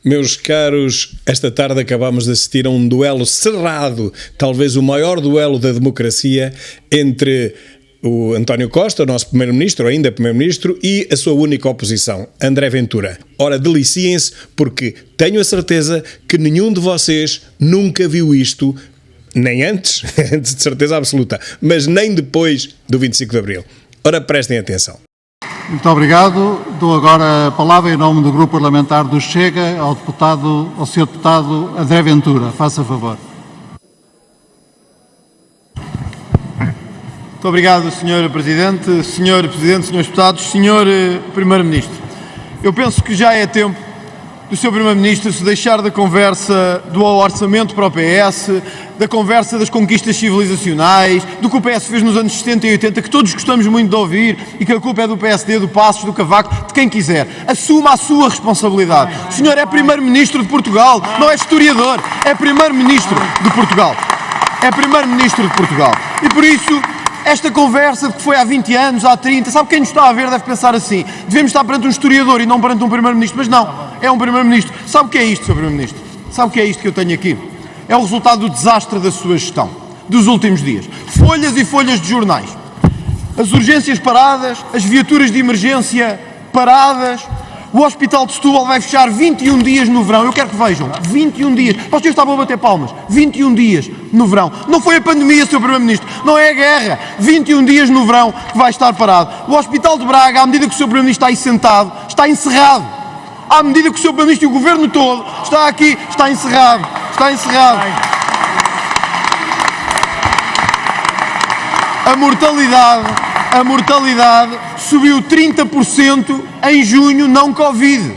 Meus caros, esta tarde acabamos de assistir a um duelo cerrado, talvez o maior duelo da democracia, entre o António Costa, o nosso Primeiro-Ministro, ainda Primeiro-Ministro, e a sua única oposição, André Ventura. Ora, deliciem-se, porque tenho a certeza que nenhum de vocês nunca viu isto, nem antes, antes de certeza absoluta, mas nem depois do 25 de Abril. Ora, prestem atenção. Muito obrigado. Dou agora a palavra em nome do Grupo Parlamentar do Chega ao Sr. Deputado André Ventura. Faça favor. Muito obrigado, Sr. Presidente, Srs. Deputados, Sr. Primeiro-Ministro. Eu penso que já é tempo do Sr. Primeiro-Ministro se deixar da conversa do orçamento para o PS, da conversa das conquistas civilizacionais, do que o PS fez nos anos 70 e 80, que todos gostamos muito de ouvir, e que a culpa é do PSD, do Passos, do Cavaco, de quem quiser. Assuma a sua responsabilidade. O senhor é Primeiro-Ministro de Portugal, não é historiador, é Primeiro-Ministro de Portugal. É Primeiro-Ministro de Portugal. E por isso, esta conversa que foi há 20 anos, há 30, sabe quem nos está a ver deve pensar assim, devemos estar perante um historiador e não perante um Primeiro-Ministro, mas não, é um Primeiro-Ministro. Sabe o que é isto, Sr. Primeiro-Ministro? Sabe o que é isto que eu tenho aqui? É o resultado do desastre da sua gestão, dos últimos dias. Folhas e folhas de jornais. As urgências paradas, as viaturas de emergência paradas. O Hospital de Setúbal vai fechar 21 dias no verão. Eu quero que vejam, 21 dias. Vocês estavam a bater palmas. 21 dias no verão. Não foi a pandemia, Sr. Primeiro-Ministro. Não é a guerra. 21 dias no verão que vai estar parado. O Hospital de Braga, à medida que o Sr. Primeiro-Ministro está aí sentado, está encerrado. À medida que o Sr. Primeiro-Ministro e o Governo todo está aqui, está encerrado. Está encerrado. A mortalidade subiu 30% em junho, não Covid.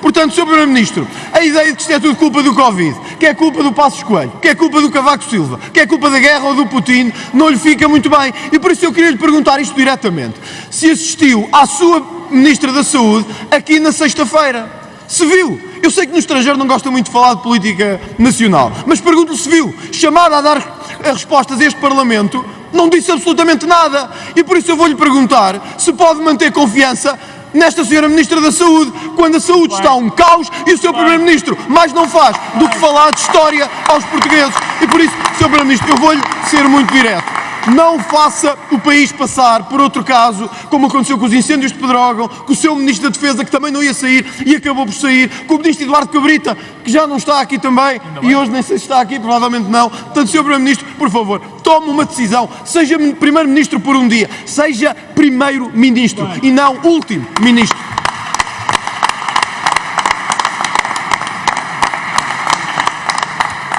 Portanto, Sr. Primeiro-Ministro, a ideia de que isto é tudo culpa do Covid, que é culpa do Passos Coelho, que é culpa do Cavaco Silva, que é culpa da guerra ou do Putin, não lhe fica muito bem. E por isso eu queria lhe perguntar isto diretamente. Se assistiu à sua Ministra da Saúde aqui na sexta-feira. Se viu? Eu sei que no estrangeiro não gosta muito de falar de política nacional, mas pergunto-lhe se viu. Chamada a dar respostas a este Parlamento, não disse absolutamente nada. E por isso eu vou-lhe perguntar se pode manter confiança nesta senhora Ministra da Saúde, quando a saúde está um caos e o Sr. Primeiro-Ministro mais não faz do que falar de história aos portugueses. E por isso, Sr. Primeiro-Ministro, eu vou-lhe ser muito direto. Não faça o país passar por outro caso, como aconteceu com os incêndios de Pedrógão, com o seu Ministro da Defesa, que também não ia sair e acabou por sair, com o Ministro Eduardo Cabrita, que já não está aqui também, e hoje nem sei se está aqui, provavelmente não. Portanto, Sr. Primeiro-Ministro, por favor, tome uma decisão, seja Primeiro-Ministro por um dia, seja Primeiro-Ministro e não último Ministro.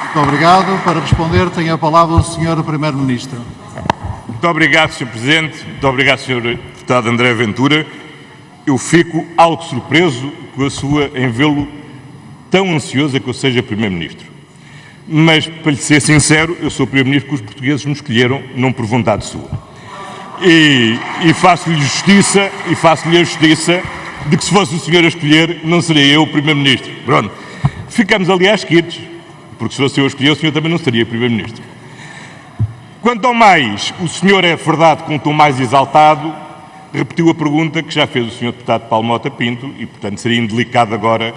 Muito obrigado. Para responder, tem a palavra o Sr. Primeiro-Ministro. Muito obrigado, Sr. Presidente. Muito obrigado, Sr. Deputado André Ventura. Eu fico algo surpreso com a sua em vê-lo tão ansioso a que eu seja Primeiro-Ministro. Mas, para lhe ser sincero, eu sou Primeiro-Ministro que os portugueses me escolheram, não por vontade sua. E faço-lhe a justiça de que se fosse o senhor a escolher, não seria eu o Primeiro-Ministro. Pronto. Ficamos, aliás, quites, porque se fosse eu a escolher, o senhor também não seria Primeiro-Ministro. Quanto ao mais, o senhor é verdade com um tom mais exaltado, repetiu a pergunta que já fez o senhor deputado Paulo Mota Pinto e, portanto, seria indelicado agora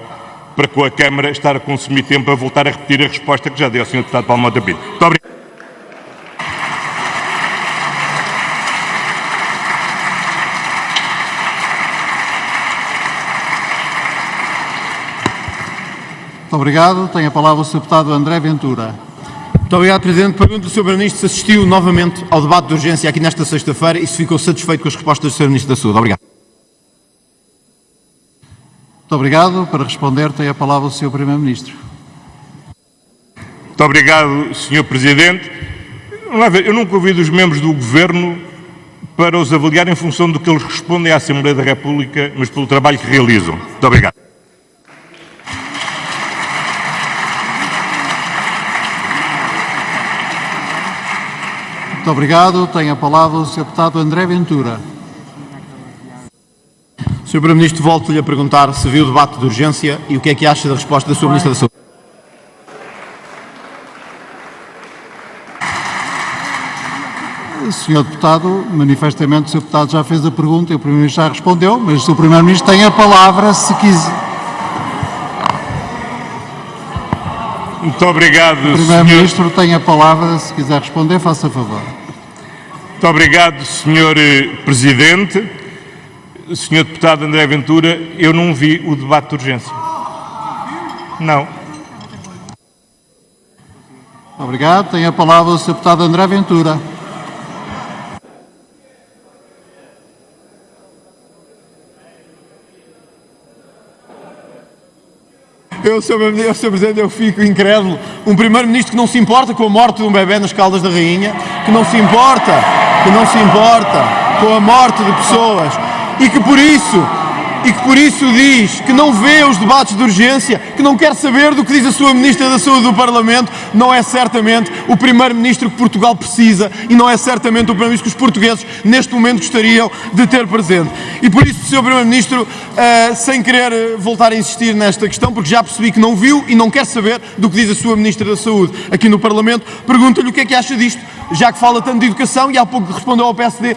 para com a Câmara estar a consumir tempo a voltar a repetir a resposta que já deu ao senhor deputado Paulo Mota Pinto. Muito obrigado. Muito obrigado. Tem a palavra o Sr. Deputado André Ventura. Muito obrigado, Presidente. Pergunto ao Sr. Primeiro-Ministro se assistiu novamente ao debate de urgência aqui nesta sexta-feira e se ficou satisfeito com as respostas do Sr. Ministro da Saúde. Obrigado. Muito obrigado. Para responder, tem a palavra o Sr. Primeiro-Ministro. Muito obrigado, Sr. Presidente. Vamos lá ver, eu nunca ouvi dos membros do Governo para os avaliar em função do que eles respondem à Assembleia da República, mas pelo trabalho que realizam. Muito obrigado. Muito obrigado. Tem a palavra o Sr. Deputado André Ventura. Sr. Primeiro-Ministro, volto-lhe a perguntar se viu o debate de urgência e o que é que acha da resposta da Sra. Ministra da Saúde. Senhor Deputado, manifestamente o Sr. Deputado já fez a pergunta e o Primeiro-Ministro já respondeu, mas o Primeiro-Ministro tem a palavra se quiser. Muito obrigado, O Primeiro-Ministro tem a palavra, se quiser responder, faça favor. Muito obrigado, Sr. Presidente. Sr. Deputado André Ventura, eu não vi o debate de urgência. Não. Obrigado. Tem a palavra o Sr. Deputado André Ventura. Sr. Presidente, eu fico incrédulo. Um Primeiro-Ministro que não se importa com a morte de um bebê nas Caldas da Rainha, que não se importa com a morte de pessoas e que por isso diz que não vê os debates de urgência, que não quer saber do que diz a sua Ministra da Saúde do Parlamento, não é certamente o Primeiro-Ministro que Portugal precisa e não é certamente o Primeiro-Ministro que os portugueses neste momento gostariam de ter presente. E por isso, Sr. Primeiro-Ministro, sem querer voltar a insistir nesta questão, porque já percebi que não viu e não quer saber do que diz a sua Ministra da Saúde aqui no Parlamento, pergunto-lhe o que é que acha disto, já que fala tanto de educação e há pouco respondeu ao PSD,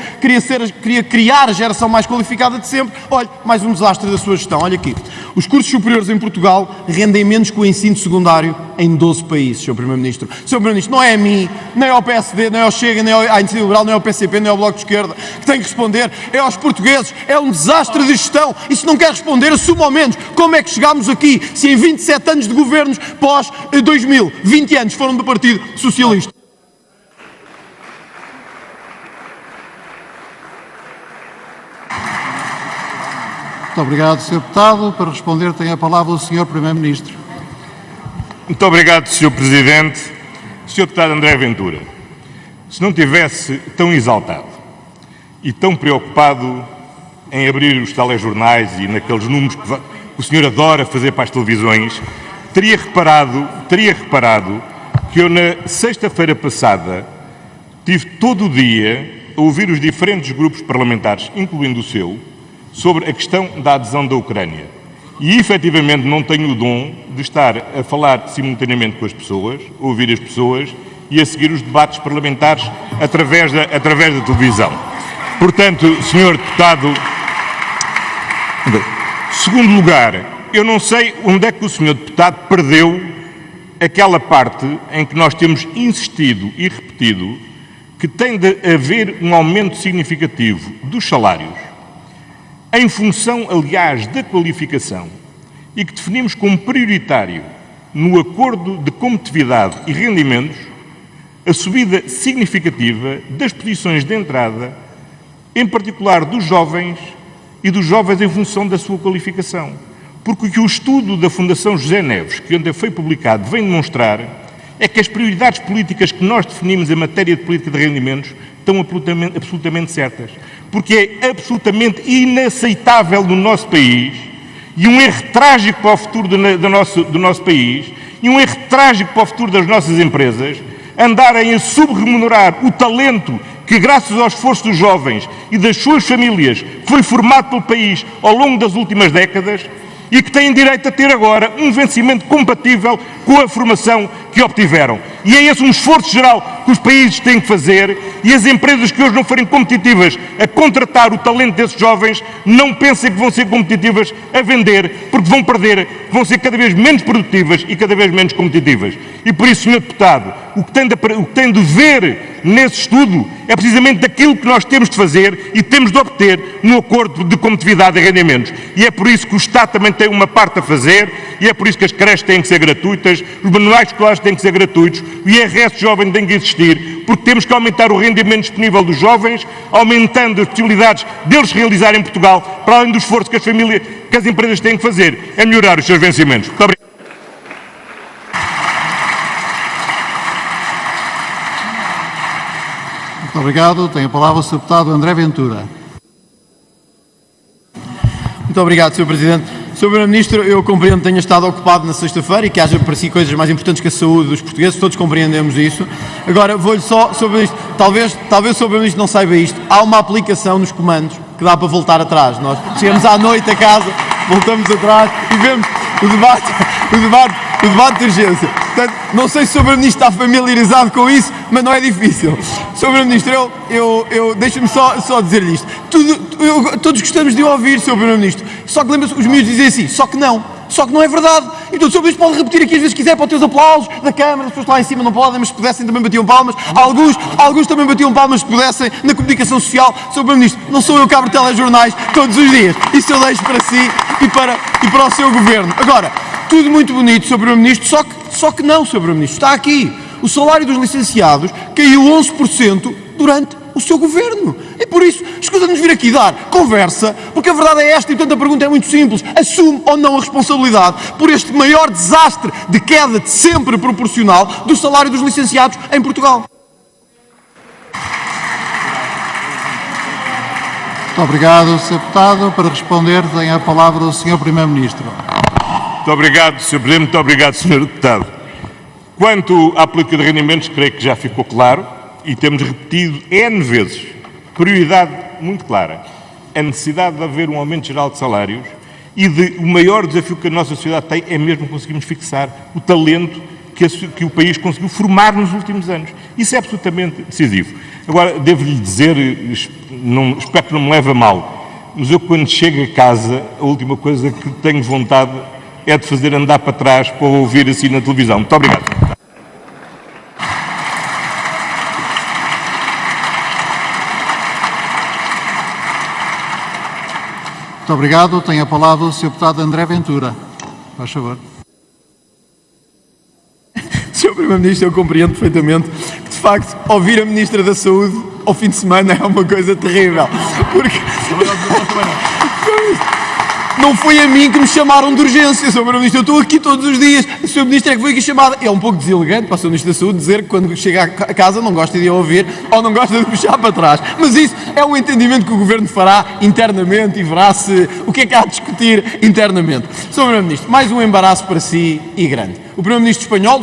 queria criar a geração mais qualificada de sempre. Olha, mais um desastre da sua gestão. Olha aqui. Os cursos superiores em Portugal rendem menos que o ensino secundário em 12 países, Sr. Primeiro-Ministro. Sr. Primeiro-Ministro, não é a mim, nem ao PSD, nem ao Chega, nem à Iniciativa Liberal, nem ao PCP, nem ao Bloco de Esquerda que tem que responder. É aos portugueses. É um desastre de gestão. E se não quer responder, assuma ao menos como é que chegámos aqui, se em 27 anos de governos pós-2000, 20 anos foram do Partido Socialista. Muito obrigado, Sr. Deputado. Para responder, tem a palavra o Sr. Primeiro-Ministro. Muito obrigado, Sr. Presidente. Sr. Deputado André Ventura, se não tivesse tão exaltado e tão preocupado em abrir os telejornais e naqueles números que o senhor adora fazer para as televisões, teria reparado que eu na sexta-feira passada tive todo o dia a ouvir os diferentes grupos parlamentares, incluindo o seu, sobre a questão da adesão da Ucrânia. E, efetivamente, não tenho o dom de estar a falar simultaneamente com as pessoas, a ouvir as pessoas e a seguir os debates parlamentares através da televisão. Portanto, Sr. Deputado, segundo lugar, eu não sei onde é que o Sr. Deputado perdeu aquela parte em que nós temos insistido e repetido que tem de haver um aumento significativo dos salários, em função, aliás, da qualificação, e que definimos como prioritário no acordo de competitividade e rendimentos a subida significativa das posições de entrada, em particular dos jovens e dos jovens em função da sua qualificação. Porque o que o estudo da Fundação José Neves, que ontem foi publicado, vem demonstrar é que as prioridades políticas que nós definimos em matéria de política de rendimentos estão absolutamente certas. Porque é absolutamente inaceitável no nosso país, e um erro trágico para o futuro do nosso país, e um erro trágico para o futuro das nossas empresas, andarem a subremunerar o talento que, graças ao esforço dos jovens e das suas famílias, foi formado pelo país ao longo das últimas décadas, e que têm direito a ter agora um vencimento compatível com a formação que obtiveram. E é esse um esforço geral que os países têm que fazer, e as empresas que hoje não forem competitivas a contratar o talento desses jovens, não pensem que vão ser competitivas a vender, porque vão perder, vão ser cada vez menos produtivas e cada vez menos competitivas. E por isso, Sr. Deputado, o que tem de ver nesse estudo é precisamente daquilo que nós temos de fazer e temos de obter no acordo de competitividade e rendimentos. E é por isso que o Estado também tem uma parte a fazer, e é por isso que as creches têm que ser gratuitas, os manuais escolares têm que ser gratuitos, o IRS jovem tem que existir, porque temos que aumentar o rendimento disponível dos jovens, aumentando as possibilidades deles realizarem em Portugal, para além do esforço que as empresas têm que fazer, é melhorar os seus vencimentos. Muito obrigado. Muito obrigado. Tem a palavra o Sr. Deputado André Ventura. Muito obrigado, Sr. Presidente. Sr. Primeiro-Ministro, eu compreendo que tenha estado ocupado na sexta-feira e que haja para si coisas mais importantes que a saúde dos portugueses, todos compreendemos isso. Agora, vou-lhe só sobre isto, talvez o Sr. Primeiro-Ministro não saiba isto, há uma aplicação nos comandos que dá para voltar atrás. Nós chegamos à noite a casa, voltamos atrás e vemos o debate de urgência. Portanto, não sei se o Sr. Primeiro-Ministro está familiarizado com isso, mas não é difícil. Sr. Primeiro-Ministro, deixa-me só dizer-lhe isto. Todos gostamos de ouvir, Sr. Primeiro-Ministro. Só que lembra-se, os miúdos dizem assim, só que não. Só que não é verdade. E portanto, o Sr. Ministro pode repetir aqui às vezes quiser para os teus aplausos da Câmara, as pessoas lá em cima não podem, mas se pudessem também batiam palmas. Alguns também batiam palmas se pudessem na comunicação social. Sr. Primeiro-Ministro, não sou eu que abro telejornais todos os dias. Isso eu deixo para si e para o seu Governo. Agora, tudo muito bonito, Sr. Primeiro-Ministro, só que não, Sr. Primeiro-Ministro. Está aqui. O salário dos licenciados caiu 11% durante o seu Governo. E por isso, escusa-nos vir aqui dar conversa, porque a verdade é esta e portanto a pergunta é muito simples. Assume ou não a responsabilidade por este maior desastre de queda de sempre proporcional do salário dos licenciados em Portugal? Muito obrigado, Sr. Deputado. Para responder, tem a palavra o Sr. Primeiro-Ministro. Muito obrigado, Sr. Presidente. Muito obrigado, Sr. Deputado. Quanto à política de rendimentos, creio que já ficou claro e temos repetido N vezes, prioridade muito clara, a necessidade de haver um aumento geral de salários e o maior desafio que a nossa sociedade tem é mesmo conseguirmos fixar o talento que o país conseguiu formar nos últimos anos. Isso é absolutamente decisivo. Agora, devo-lhe dizer, espero que não me leve a mal, mas eu quando chego a casa, a última coisa que tenho vontade é de fazer andar para trás para ouvir assim na televisão. Muito obrigado. Muito obrigado. Tem a palavra o Sr. Deputado André Ventura. Faz favor. Sr. Primeiro-Ministro, eu compreendo perfeitamente que, de facto, ouvir a Ministra da Saúde ao fim de semana é uma coisa terrível. Porque não foi a mim que me chamaram de urgência, Sr. Primeiro-Ministro. Eu estou aqui todos os dias. O Sr. Ministro é que foi aqui chamado. É um pouco deselegante para o Sr. Ministro da Saúde dizer que quando chega a casa não gosta de a ouvir ou não gosta de puxar para trás. Mas isso é um entendimento que o Governo fará internamente e verá-se o que é que há a discutir internamente. Sr. Primeiro-Ministro, mais um embaraço para si e grande. O Primeiro-Ministro espanhol,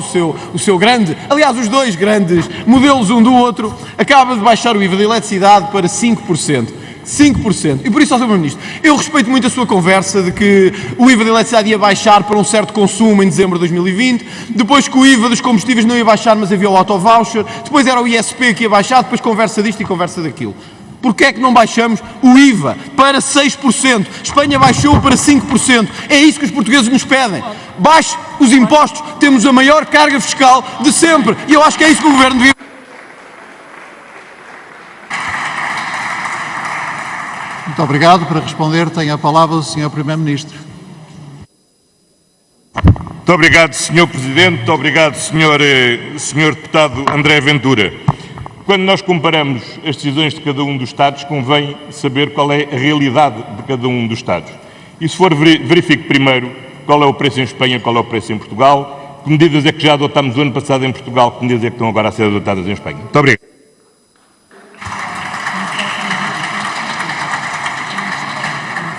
o seu grande, aliás, os dois grandes modelos um do outro, acaba de baixar o IVA da eletricidade para 5%. 5%. E por isso, Sr. Primeiro-Ministro, eu respeito muito a sua conversa de que o IVA da eletricidade ia baixar para um certo consumo em dezembro de 2020, depois que o IVA dos combustíveis não ia baixar, mas havia o auto-voucher, depois era o ISP que ia baixar, depois conversa disto e conversa daquilo. Porquê é que não baixamos o IVA para 6%? Espanha baixou para 5%. É isso que os portugueses nos pedem. Baixe os impostos, temos a maior carga fiscal de sempre. E eu acho que é isso que o Governo devia... Muito obrigado. Para responder, tem a palavra o Sr. Primeiro-Ministro. Muito obrigado, Sr. Presidente. Muito obrigado, Sr. Deputado André Ventura. Quando nós comparamos as decisões de cada um dos Estados, convém saber qual é a realidade de cada um dos Estados. E se for, verifique primeiro qual é o preço em Espanha, qual é o preço em Portugal, que medidas é que já adotámos o ano passado em Portugal, que medidas é que estão agora a ser adotadas em Espanha. Muito obrigado.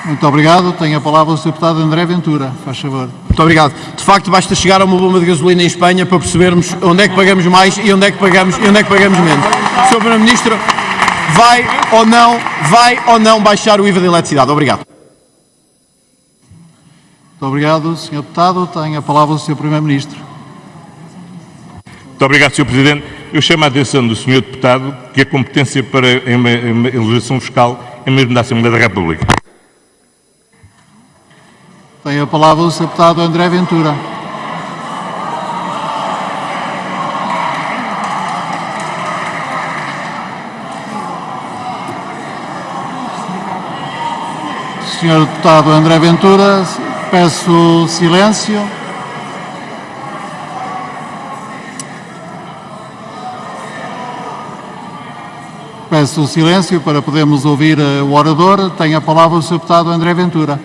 Muito obrigado. Tem a palavra o Sr. Deputado André Ventura. Faz favor. Muito obrigado. De facto, basta chegar a uma bomba de gasolina em Espanha para percebermos onde é que pagamos mais e onde é que pagamos menos. Sr. Primeiro-Ministro, vai ou não baixar o IVA da eletricidade? Obrigado. Muito obrigado, Sr. Deputado. Tem a palavra o Sr. Primeiro-Ministro. Muito obrigado, Sr. Presidente. Eu chamo a atenção do Sr. Deputado que a competência para a legislação fiscal é mesmo da Assembleia da República. Tem a palavra o Sr. Deputado André Ventura. Sr. Deputado André Ventura, peço silêncio. Peço silêncio para podermos ouvir o orador. Tem a palavra o Sr. Deputado André Ventura.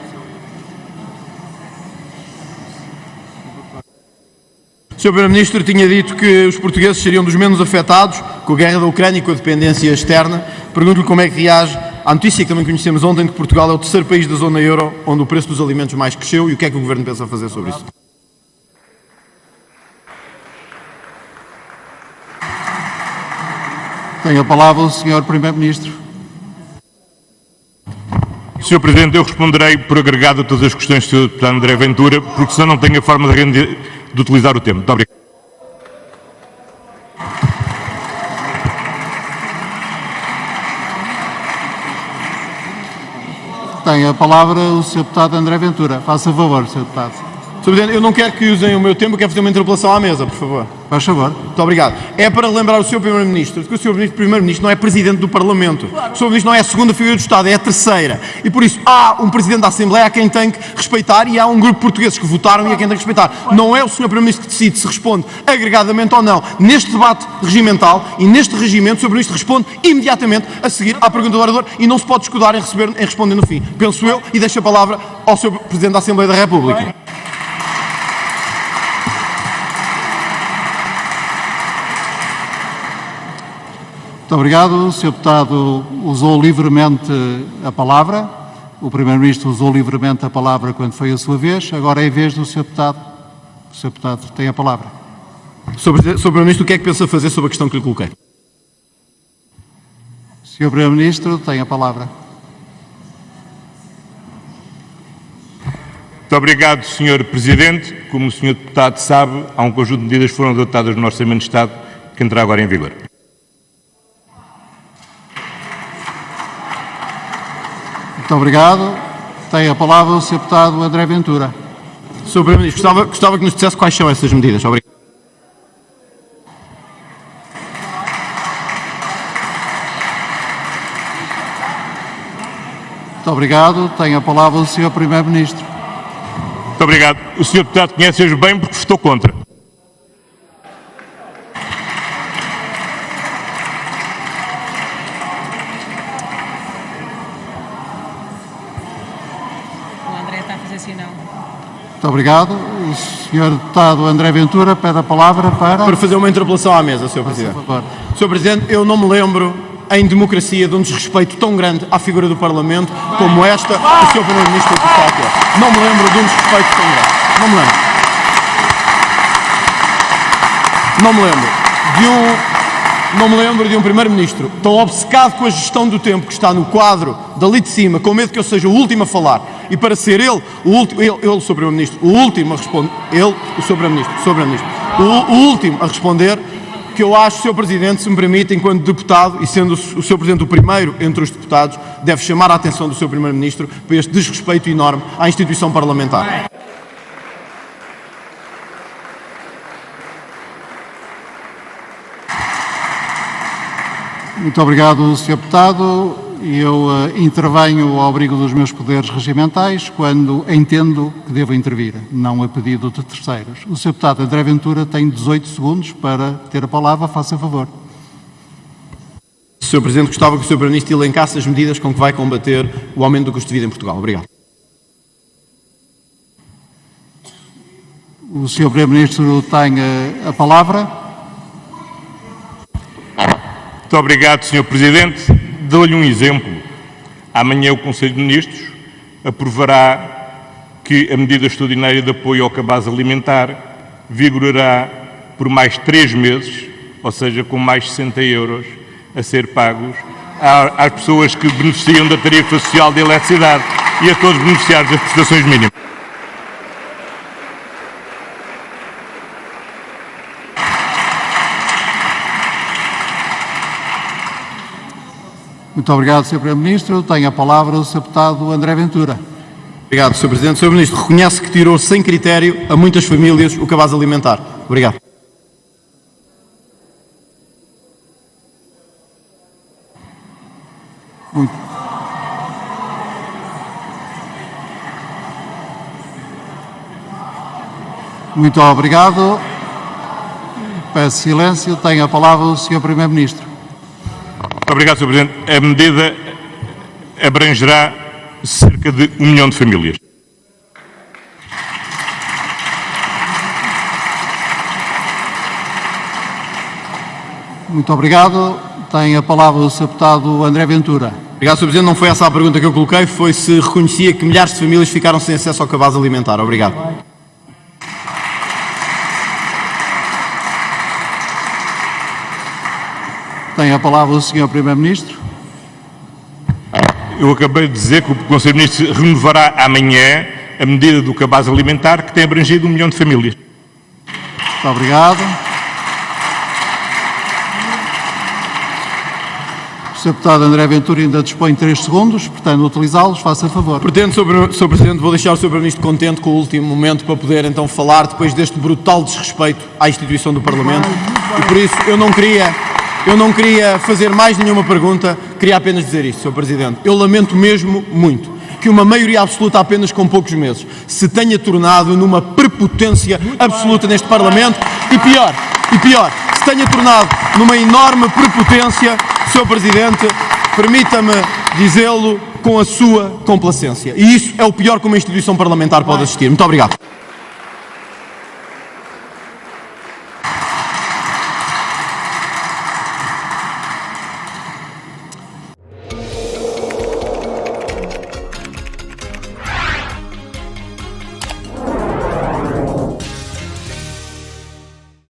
O Sr. Primeiro-Ministro tinha dito que os portugueses seriam dos menos afetados com a guerra da Ucrânia e com a dependência externa. Pergunto-lhe como é que reage à notícia que também conhecemos ontem de que Portugal é o terceiro país da zona euro onde o preço dos alimentos mais cresceu e o que é que o Governo pensa fazer sobre isso? Tem a palavra o Sr. Primeiro-Ministro. Sr. Presidente, eu responderei por agregado a todas as questões do Sr. Deputado André Ventura, porque senão não tenho a forma de utilizar o tempo. Muito obrigado. Tem a palavra o Sr. Deputado André Ventura. Faça favor, Sr. Deputado. Sr. Presidente, eu não quero que usem o meu tempo, eu quero fazer uma interpelação à mesa, por favor. Faz favor. Muito obrigado. É para lembrar o Sr. Primeiro-Ministro de que o Sr. Primeiro-Ministro não é Presidente do Parlamento. O Sr. Primeiro-Ministro não é a segunda figura do Estado, é a terceira. E por isso há um Presidente da Assembleia a quem tem que respeitar e há um grupo de portugueses que votaram e a quem tem que respeitar. Não é o Sr. Primeiro-Ministro que decide se responde agregadamente ou não. Neste debate regimental e neste regimento, o Sr. Primeiro-Ministro responde imediatamente a seguir à pergunta do orador e não se pode escudar em responder no fim. Penso eu, e deixo a palavra ao Sr. Presidente da Assembleia da República. Muito obrigado. O Sr. Deputado usou livremente a palavra. O Primeiro-Ministro usou livremente a palavra quando foi a sua vez. Agora é a vez do Sr. Deputado. O Sr. Deputado tem a palavra. Sr. Primeiro-Ministro, o que é que pensa fazer sobre a questão que lhe coloquei? O Sr. Primeiro-Ministro tem a palavra. Muito obrigado, Sr. Presidente. Como o Sr. Deputado sabe, há um conjunto de medidas que foram adotadas no Orçamento de Estado que entrará agora em vigor. Muito obrigado. Tem a palavra o Sr. Deputado André Ventura. Sr. Primeiro-Ministro, gostava que nos dissesse quais são essas medidas. Obrigado. Muito obrigado. Tem a palavra o Sr. Primeiro-Ministro. Muito obrigado. O Sr. Deputado conhece-as bem porque estou contra. Muito obrigado. O Sr. Deputado André Ventura pede a palavra para fazer uma interpelação à mesa, Sr. Presidente. Por favor. Sr. Presidente, eu não me lembro, em democracia, de um desrespeito tão grande à figura do Parlamento como esta que o Sr. Primeiro-Ministro está a ter. Não me lembro de um desrespeito tão grande. Não me lembro. Não me lembro de um Primeiro-Ministro tão obcecado com a gestão do tempo que está no quadro dali de cima, com medo que eu seja o último a falar, e para ser ele, o último, ele, Sr. Primeiro-Ministro, o último a responder, ele, o Sr. Primeiro-Ministro, o último a responder, que eu acho, Sr. Presidente, se me permite, enquanto deputado, e sendo o Sr. Presidente o primeiro entre os deputados, deve chamar a atenção do Sr. Primeiro-Ministro para este desrespeito enorme à instituição parlamentar. Muito obrigado, Sr. Deputado. Eu intervenho ao abrigo dos meus poderes regimentais quando entendo que devo intervir, não a pedido de terceiros. O Sr. Deputado André Ventura tem 18 segundos para ter a palavra. Faça favor. Sr. Presidente, gostava que o Sr. Primeiro-Ministro elencasse as medidas com que vai combater o aumento do custo de vida em Portugal. Obrigado. O Sr. Primeiro-Ministro tem a palavra. Muito obrigado, Sr. Presidente. Dou-lhe um exemplo. Amanhã o Conselho de Ministros aprovará que a medida extraordinária de apoio ao cabaz alimentar vigorará por mais 3 meses, ou seja, com mais 60 euros a ser pagos às pessoas que beneficiam da tarifa social de eletricidade e a todos os beneficiários das prestações mínimas. Muito obrigado, Sr. Primeiro-Ministro. Tem a palavra o Sr. Deputado André Ventura. Obrigado, Sr. Presidente. Sr. Ministro, reconhece que tirou sem critério a muitas famílias o cabaz alimentar. Obrigado. Muito obrigado. Peço silêncio. Tem a palavra o Sr. Primeiro-Ministro. Muito obrigado, Sr. Presidente. A medida abrangerá cerca de 1 milhão de famílias. Muito obrigado. Tem a palavra o Sr. Deputado André Ventura. Obrigado, Sr. Presidente. Não foi essa a pergunta que eu coloquei, foi se reconhecia que milhares de famílias ficaram sem acesso ao cabaz alimentar. Obrigado. Tem a palavra o Sr. Primeiro-Ministro. Eu acabei de dizer que o Conselho de Ministros renovará amanhã a medida do cabaz alimentar que tem abrangido 1 milhão de famílias. Muito obrigado. Sr. Deputado André Ventura ainda dispõe de 3 segundos, pretende utilizá-los, faça favor. Pretendo, Sr. Presidente, vou deixar o Sr. Primeiro-Ministro contente com o último momento para poder então falar depois deste brutal desrespeito à instituição do Parlamento e por isso eu não queria fazer mais nenhuma pergunta, queria apenas dizer isto, Sr. Presidente. Eu lamento mesmo muito que uma maioria absoluta apenas com poucos meses se tenha tornado numa prepotência absoluta neste Parlamento e pior, se tenha tornado numa enorme prepotência, Sr. Presidente, permita-me dizê-lo com a sua complacência. E isso é o pior que uma instituição parlamentar pode assistir. Muito obrigado.